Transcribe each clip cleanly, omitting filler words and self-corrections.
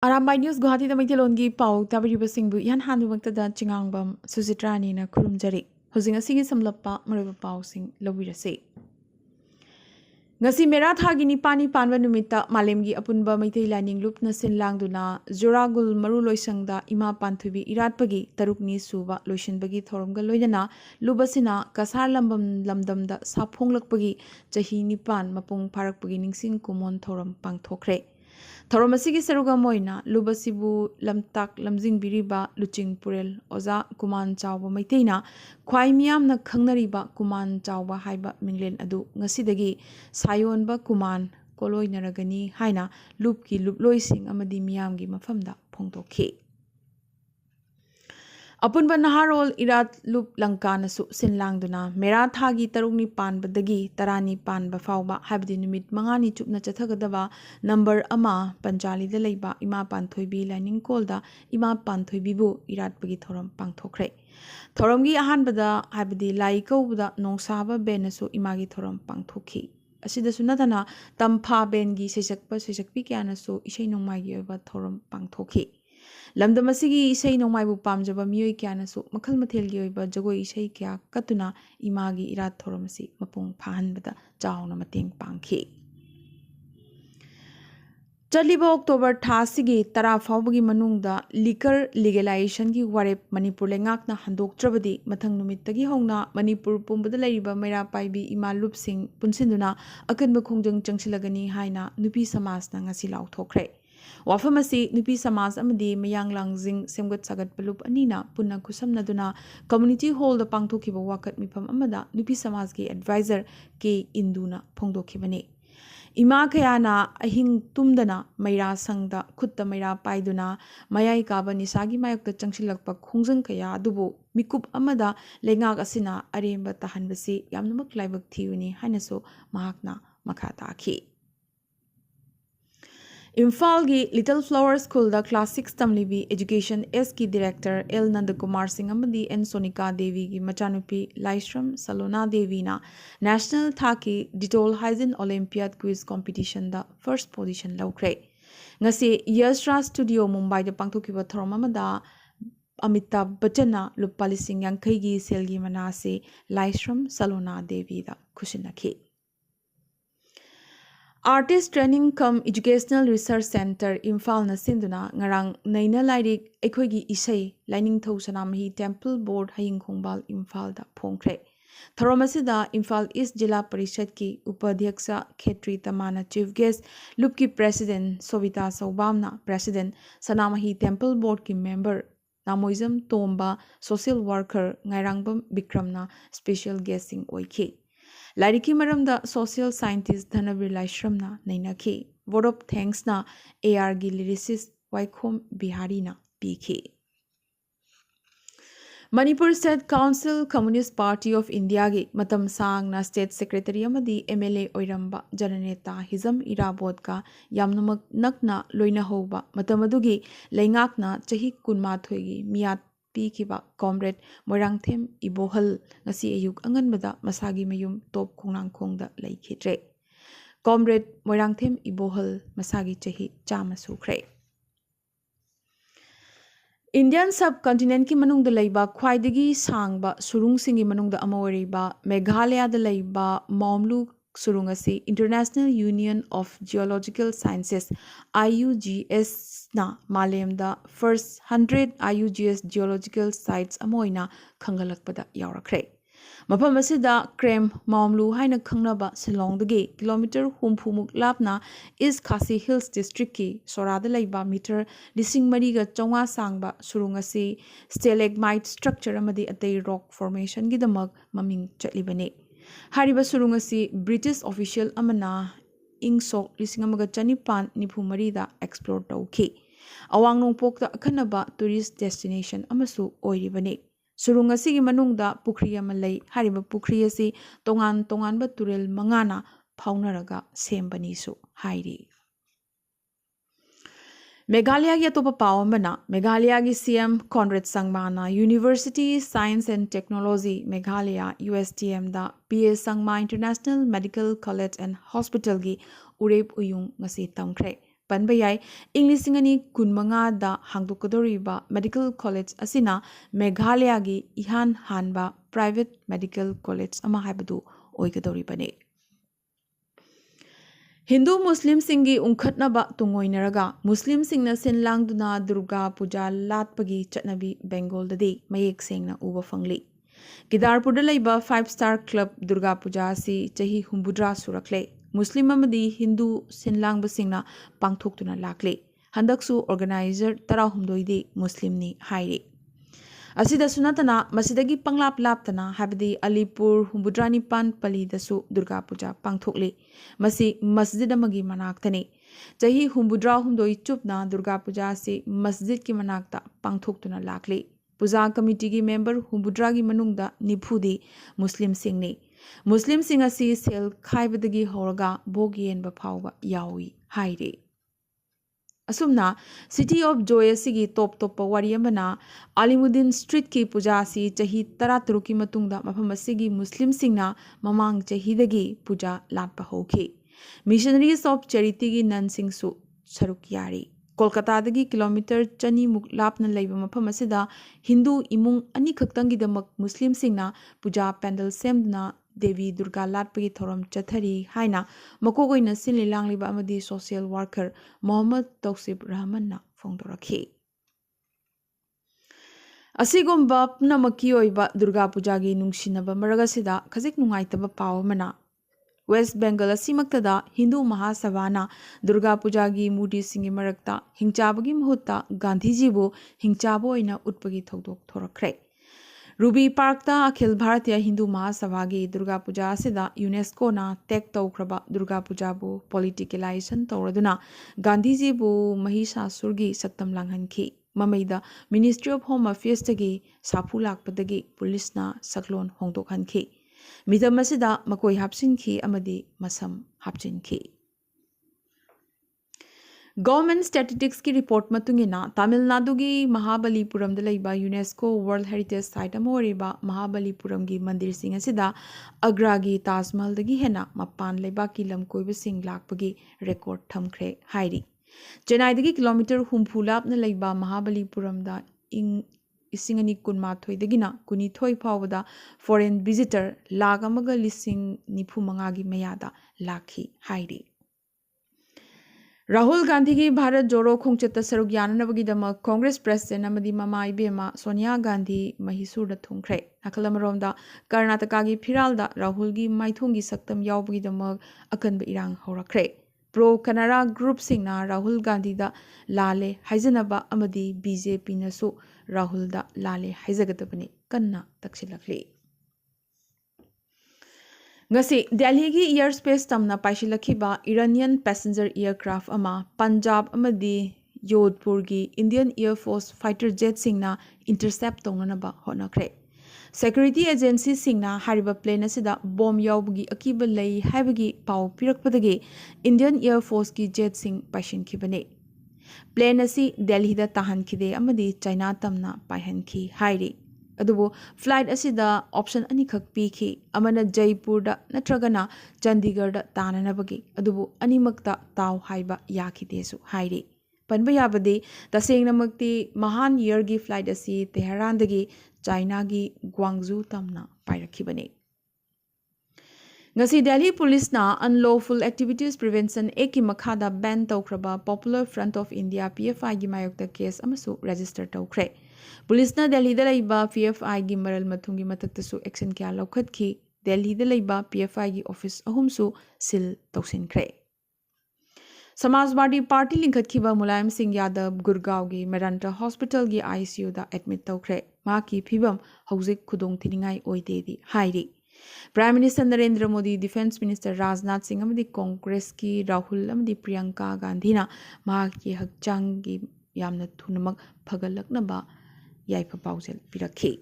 Arambai News Guwahati da Maithelongi pau tabiribasingbu yan handumaktada chingangbam Susitrani na kurumjari. Hosing asigi samlappa mariba pausing lawirase. Ngasi mera thagi ni pani panwa numita malemgi apunba maithei laning lupna sinlangduna Juragul maru loisangda ima panthubi iratpagi tarukni suba loisinbagi thoromga loidana lubasina kasar lambam lamdamda saphonglakpagi chahi nipan mapung pharakpagi ningsing kumon thorom pangthokre. Thorom asigi saruga moina lubasibu lamtak lamjing biriba luching purel oza kuman chawba maiteina khwai miyamna khangnariba kuman chawba haiba minglen adu ngasidagi sayonba kuman koloinaragani haina lupki luploising amadi miyamgi mafamda phongtokhi. Apunba naharol irat lup langkanasu sinlangduna mera thagi tarukni panbadagi tarani panba fawba habdi numit mangani chupna chathagadaba number ama panjalida leiba ima panthoibi lining kolda ima panthoibi bu irat pagi thoram pangthokre. Thoramgi ahanbada habdi lai kawda nongsaba benasu imagi thoram pangthokhi. Asidasu nathana tampha bengi sesakpi kyanasu isai nongmagi oiba thoram pangthokhi. Lamdam asigi isai nongmaibu pamjaba miyoi kyanasu makhal mathelgi oiba jagoi isai kya katuna imagi irat thoramasi mapung phahanbada chawna mateng pangkhi. Chaliba October thasigi tara fawbagi manungda liquor legalization gi warep Manipur lengakna handoktrabadi mathang numittagi hongna Manipur pumbada lairiba maira paibi ima lupsing punsinduna akanba khongjang changsilagani haina nupi samasna ngasi lauthokre. Wafamasi nupi samas amadi mayang langjing semgat sagat palup anina punna kusamnaduna community hall da pangthokiba wakat mifam amada nupi samas gi advisor ke induna phongdokhibani. Ima kayana ahing tumdana maira sangda khutta maira paiduna mayai kaba nisagi mayakta changsilakpa khongjang kaya adubu mikup amada lengak asina aremba tahanbasi yamnamak laibak thiyuni hainaso mahakna makha takhi. Imphal Little Flower School da Class 6 Tamlibi Education S ki Director L Nandakumar Singh amadi N Sonika Devi gi machanupi Laishram Salona Devi na National Thaki Ditol Hygiene Olympiad Quiz Competition da first position laukre. Ngasi Yashra Studio Mumbai da pangthokiba thorom amada Amitabh Bachchan na lupa lising yankai gi selgi manase Laishram Salona Devi da khusinakhi. Artist Training Cum Educational Research Center Imphal na sinduna ngarang naina lairik ekhoigi isai lining thau sanamahi Temple Board haying khongbal Imphal da phongkre. Thoramasida Imphal East Jilla Parishad ki Upadhyaksha Khetri Tamana Chief Guest Lupki President Sovita Saubamna President Sanamahi Temple Board ki member Namoizam Tomba Social Worker Ngairangbam Bikramna Special Guesting oikhi. Lariki maramda social scientist Dhanavir Laishramna nainakhi. Vote of thanks na AR gi lyricist Waikhom Bihari na pikhi. Manipur State Council Communist Party of India gi matam sang na State Secretary amadi MLA oiramba Jananeta Hizam Irabod ka yamnamak nakna loina hoba matamadugi leingakna chahi kunmathoi gi miyat Kiba Comrade Moirangthem Ibohal ngasi ayuk anganbada masagi mayum top khongnang khongda laikhitre. Comrade Moirangthem Ibohal masagi chahi chama sukre. Indian subcontinent ki manungda laiba khwaidagi sangba surungsingi manungda amawariba Meghalaya da laiba Maumlu surungasi International Union of Geological Sciences IUGS na malemda first 100 IUGS geological sites amoina khangalakpada yaurakre. Mafam asida Krem Maumlu haina khangnaba Silongdagi kilometer humphumuk lapna East Khasi Hills District ki Sorada laiba meter lising mariga chonga sangba surungasi stalagmite structure amadi atei rock formation gidamak maming chatlibane. Hariba surungasi British official amana Ingsok lisingamaga chanipan nipumarida explore tauki. Awang nongpokta akhanaba tourist destination amasu oiribane. Surungasigi manungda pukri amalai hariba pukri asi tongan ba turel mangana paunaraga sembani su hairi. Meghalaya gi atopa pawamana Meghalaya gi CM Conrad Sangma University Science and Technology Meghalaya USTM da PA Sangma International Medical College and Hospital gi urep uyung ngasi tamkre. ꯄꯟꯕ ꯌꯥꯏ ꯏꯪ 2015ꯗ ꯍꯥꯡꯗꯣꯛꯀꯗꯧꯔꯤꯕ medical college ꯑꯁꯤꯅ ꯃꯦꯘꯥꯂꯌꯥꯒꯤ ꯏꯍꯥꯟ ꯍꯥꯟꯕ private medical college ꯑꯃ ꯍꯥꯏꯕꯗꯨ ꯑꯣꯏꯒꯗꯧꯔꯤꯕꯅꯤ꯫ hindu muslimsingi ungkhatnaba tungoinaraga muslimsingna sinlangduna durga puja latpagi chatnabi bengal dadi mayek sengna uba fangli gidarpurda leiba 5-star club durga puja si chahi humbudra surakle muslim amadi hindu sinlangbasingna pangthoktuna lakle handaksu organizer tarahumdoidi muslimni hairi asida sunatana masidagi panglap laptana habdi alipur humbudrani pan pali dasu durga puja pangthokli masi masjid amagi manaktani chahi humbudra humdoi chupna durga puja si masjid ki manakta pangthoktuna lakli puja committee gi member humbudra gi manungda nifudi muslim singni muslim singa si sel khaibadagi horaga bogien ba phawba yawi hairi asumna city of joy asigi top wari amana alimuddin street ki puja si chahi 13 ki matungda mafam asigi muslim singna mamang chahi dagi puja latpa hokhi missionaries of charity gi nan singsu saruk yari kolkata dagi kilometer chani muk lapna leiba mafam asida hindu imung ani khaktang gi damak muslim singna puja pandal semdna devi durga latpagi thoram chathari haina makogoina sinli langliba amadi social worker mohammad tausib rahman na phongdorakhi asigomba pnamaki oiba durga puja gi nungsinaba maragasida khajik nungaitaba pawmana west bengal asimaktada hindu mahasabhana durga puja gi mudi singi marakta hingchabagi mahutta gandhi ji bu hingchabo oina utpagi thodok thorakre Ruby Park ta Akhil Bharatiya Hindu Mahasabha gi Durga Puja asida UNESCO na tek tawkraba Durga Puja bu politicalization tawraduna Gandhi ji bu Mahishasur gi saktam langhankhi mamaida Ministry of Home Affairs tagi sapu lakpadagi police na saklon hongdokhankhi midam asida makoi hapsinkhi amadi masam hapchinkhi Government Statistics ki report matungina Tamil Nadu gi Mahabalipuram da leiba UNESCO World Heritage Site amoriba Mahabalipuram gi mandir sing asida Agra gi Taj Mahal dagi hena mapan leiba ki lamkoiba sing lakpagi record thamkhre hairi Chennai dagi kilometer humphulap na leiba Mahabalipuram da ing isingani kunmathoi dagina kunithoi phawada foreign visitor lagamaga lising nifu manga gi mayada lakhi hairi Rahul Gandhi ki Bharat Joro Khongchetta saruk yananabagidama Congress President amadi mama ibema Sonia Gandhi Mahisur da thungkhre nakalamaromda Karnataka gi Phiralda Rahul gi maithong gi saktam yawbagidama akanba irang horakre Pro Kanara Group singna Rahul Gandhi da lale haijanaba amadi BJP nasu Rahul da lale haijagadabani kanna taksilakli Ngasi Delhi gi airspace tamna paishilakhiba Iranian passenger aircraft ama Punjab amadi Yodhpur gi Indian Air Force fighter jet singna intercept tongnaba honakre Security agency singna hariba plane asida bomb yawbugi akiba lei haibagi pau pirakpadagi Indian Air Force ki jet sing paishinkhibane plane asi Delhi da tahankhide amadi China tamna paihankhi hairi adubu flight asida option ani khak pikhi amana Jaipur da natragana Chandigarh da tananabagi adubu animakta taw haiba yakhidesu hairi panba yabadi tasengnamakti mahan year gi flight asi Tehran dagi China gi Guangzhou tamna pairakhibane ngasi Delhi police na unlawful activities prevention eki makhada ban tawkraba Popular Front of India PFI gi mayokta case amasu register tawkhre police na Delhi da laiba PFI gi maral mathungi mataktasu action kya laukhatkhi Delhi da laiba PFI gi office ahumsu sil tawsinkhre Samajwadi Party linkhatkhiba Mulayam Singh Yadav Gurgaon gi Medanta Hospital gi ICU da admit tawkhre ma ki phibam hojik khudong thiningai oide di hairi Prime Minister Narendra Modi Defense Minister Rajnath Singh amadi Congress ki Rahul amadi Priyanka Gandhi na ma ki hakchang gi yamna thunamak phagalaknaba yaifa paujel pirakhi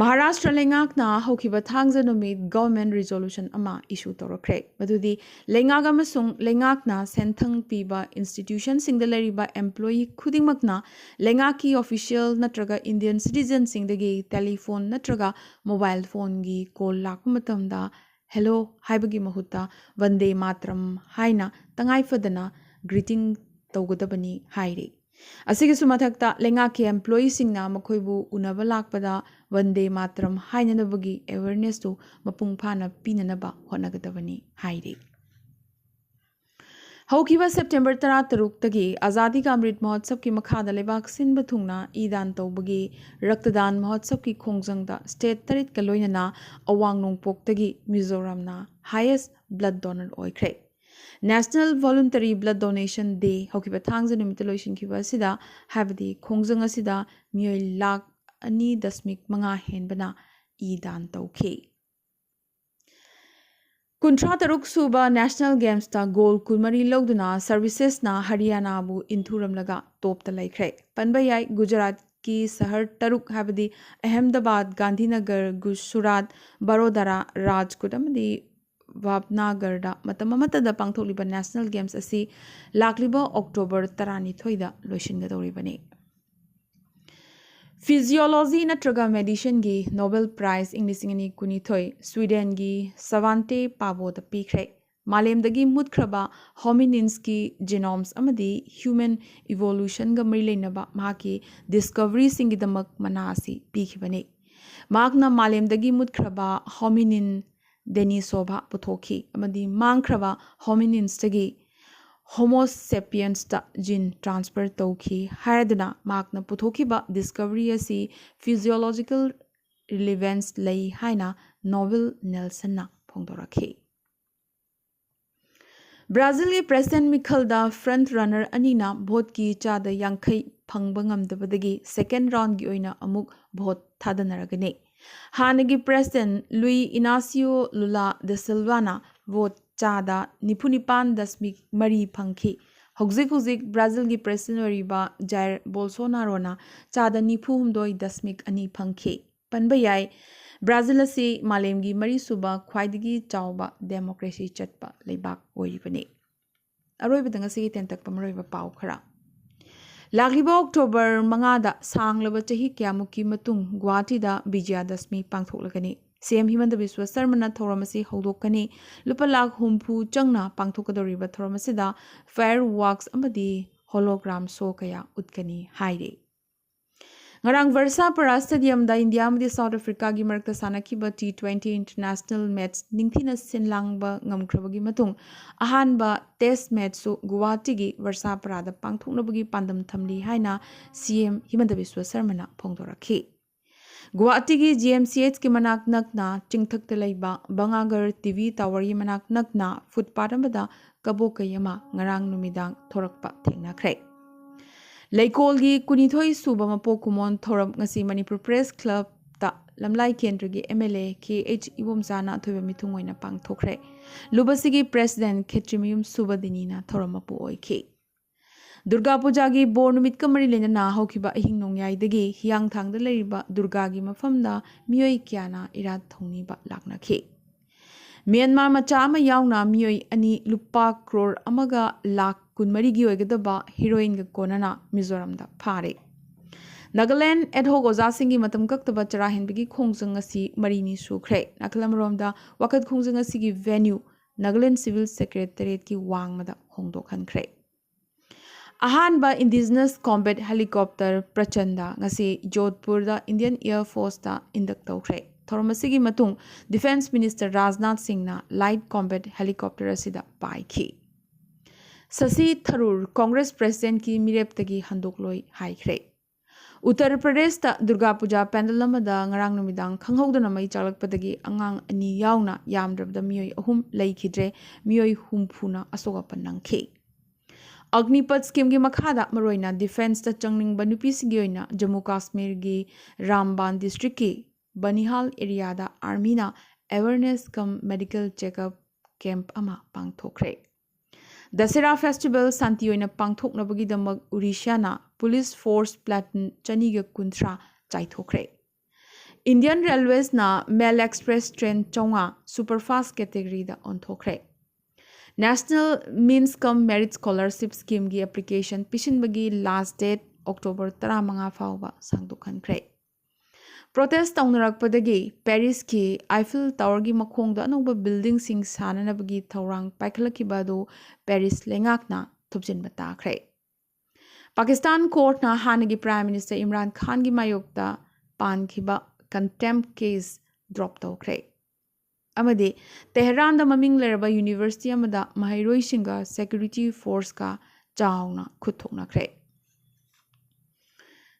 Maharashtra lengakna hokiba thangja numit government resolution ama issue torakre madudi lengak amasung lengakna senthang piba institution singda lariba employee khudingmakna lengaki official natraga Indian citizen singdagi telephone natraga mobile phone gi call lakpa matamda hello haibagi mahutta vande matram haina tangai fadana greeting tawgadabani haire asigisu mathakta lengaki employee singna makhoibu unaba lakpada Vande Mataram hainanabagi awareness to mapung phana pinanaba honagadabani haire हौकिबा September 13 तगी आजादी का अमृत महोत्सव की मखादा लेबाक सिनबा थुंगना ईदान तौबगी रक्तदान महोत्सव की खोंगजंगदा state तरित का लोइनना अवांग नोंगपोक्तगी मिजोरमना हाईएस्ट ब्लड डोनर ओइख्रे national voluntary blood donation day हौकिबा थांगज निमित लोइसिनखिबा सिदा हाबदी खोंगजंग असिदा मियोय लाख 2.5 हेनबना ईदान तौखे कुंट्रा तरुक सूबा नेशनल गेम्स ता गोल कुलमरी लौदुना सर्विसेस ना हरियाणा बु इंथुरम लगा टॉप ता लाइख्रे पनबयाई गुजरात की शहर तरुक हाबदी अहमदाबाद गांधीनगर गुजरात बड़ोदरा राजकोट अमदी वापनागरदा मतम अमतदा पांगथोलिबा नेशनल गेम्स असी लाक्लिबा अक्टोबर 12 दा लोइसिनगदौरिबने फिजियोलॉजी नत्रगा मेडिसिन की नोबेल प्राइज इंग्लिसिंगनी कुनिथोय स्वीडन की सवांटे पाबोद पीख्रे मालेमदगी मुदख्रबा होमिनिन्स की जीनोम्स अमदी ह्यूमन इवोल्यूशन ग मरी लेनबा माकी डिस्कवरी सिंगिदमक मनासी पीखिबने माकना मालेमदगी मुदख्रबा होमिनिन डेनिसोभा पुथोखी अमदी मांगख्रबा होमिनिन्स तगी होमोसेपियंस ता जीन ट्रांसफर तौखी हायदना माकना पुथोखिबा डिस्कवरी असी फिजियोलॉजिकल रिलेवेंस लई हायना नोवेल नेल्सन ना फोंदोरखी ब्राजील के प्रेसिडेंट मिखलदा फ्रंट रनर अनीना भोट की चादा यांखई फंगबा ngamdabadagi सेकेंड राउंड की ओइना अमुक भोट थादनरगने हानगी president Luiz Inacio Lula da सिल्वाना भोट चादा 94.3 फंखी हौजिक ब्राजील की प्रेसिडेंट ओरिबा जायर बोल्सोनारोना चादा 94.2 फंखी पनबयाई ब्राजील असी मालेमगी मरी सुबा ख्वाइदगी चावबा डेमोक्रेसी चटपा लेबाक ओइबने अरोइबदंग असी तेंतक पमरोइबा पाव खरा लागिबा अक्टोबर 5 सांगलबा चही क्यामुकी मतुंग गुवाहाटीदा विजयादशमी पांगथोकलगनी सीएम हिमंत बिस्व शर्मना थौरमसी हौदोकनी लुपा लाख हुम्फु चंगना पांगथोकदोरिबा थौरमसीदा फायर वर्क्स अमदी होलोग्राम शो कया उतकनी हाइरे ngarang Versapara Stadium da India amdi South Africa gi marakta sanakiba T20 international match ningthina sinlangba ngamkhrabagi matung ahanba test match su Guwahati gi Versapara da pangthoknabagi pandam thamli haina CM Himanta Biswa Sarmana phongdorakhi Guwahati gi GMCH ki manak nakna chingthakta laiba Bangagar TV Tower yi manak nakna footpath amada kabokayama ngarang numidang thorakpa thengnakhre Laikolgi kunithoi suba mapo kumon thoram ngasi Manipur Press Club ta lamlai kendra gi MLA KH Ibomsana thoiba mithungoina pangthokre lubasigi president Khetrimiyum Subadinina thoramapu oikhe Durga Puja gi bor numit kamari lena na hokiba ahing nongyai dagi hiang thangda leriba Durga gi mafamda miyoi kyana irat thongni ba laknakhe Myanmar macha ama yauna miyoi ani lupa crore amaga lakh kunmari gi oigadaba heroine ga konana Mizoram da phare Nagaland adho goza singi matam kaktaba charahin bigi khongjang asi marini sukhre nakalamrom da wakat khongjang asi gi venue Nagaland Civil Secretariat ki wangmada hongdokhankhre Ahanba indigenous combat helicopter Prachanda ngasi Jodhpur da Indian Air Force da indak tawkhre Thormasigi matung Defense Minister Rajnath Singh na light combat helicopter asida paikhi Sasi Tharoor Congress President ki mireptagi handokloi haikhre Uttar Pradesh ta Durga Puja pandal amada ngarang numidang khanghodana mai chalakpadagi angang ani yauna yamdrabda miyoi ahum laikhidre miyoi humphuna asoga panangkhe Agnipat scheme gi makhada maroina defense ta changning banupi sigi oina Jammu Kashmir gi Ramban district ki Banihal area da army na awareness cum medical checkup camp ama pangthokre Dasera festival santi oina pangthoknabagi damak Odisha na police force platoon chaniga kunthra chaithokre Indian Railways na mail express train chonga superfast category da onthokre National Means cum Merit Scholarship Scheme gi application pishinbagi last date October 15 fawba sangdokhankre Protest taungnarakpadagi Paris ki Eiffel Tower gi makhongda anoba building sing sananabagi thaurang paikhlakiba do Paris lengakna ꯊꯨꯞꯆꯤꯟꯕ ꯇꯥꯈ꯭ꯔꯦ꯫ ꯄꯥꯀꯤꯁꯇꯥꯟ ꯀꯣꯔꯠꯅ ꯍꯥꯟꯅꯒꯤ prime minister Imran ꯈꯥꯟꯒꯤ ꯃꯥꯌꯣꯛꯇ ꯄꯥꯟꯈꯤꯕ ꯀꯟꯇꯦꯝꯞ case drop ꯇꯧꯈ꯭ꯔꯦ ꯑꯃꯗꯤ ꯇꯦꯍꯔꯥꯟꯗ ꯃꯃꯤꯡ ꯂꯩꯔꯕ university ꯑꯃꯗ ꯃꯍꯩꯔꯣꯏꯁꯤꯡꯒ security ꯐꯣꯔꯁꯀ ꯆꯥꯎꯅ ꯈꯨꯠ ꯊꯣꯛꯅꯈ꯭ꯔꯦ꯫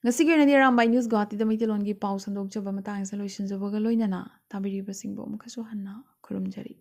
ꯉꯁꯤꯒꯤ ꯑꯣꯏꯅꯗꯤ ꯑꯔꯥꯝꯕꯥꯏ ꯅ꯭ꯌꯨꯁ ꯒꯨꯋꯥꯍꯥꯇꯤꯗ ꯃꯩꯇꯩꯂꯣꯟꯒꯤ ꯄꯥꯎ ꯁꯟꯗꯣꯛꯆꯕ ꯃꯇꯥꯡ ꯑꯁꯤꯗ ꯂꯣꯏꯁꯤꯟꯖꯕꯒ ꯂꯣꯏꯅꯅ ꯇꯥꯕꯤꯔꯤꯕꯁꯤꯡꯕꯨ ꯑꯃꯨꯛꯀꯁꯨ ꯍꯟꯅ ꯈꯨꯔꯨꯝꯖꯔꯤ꯫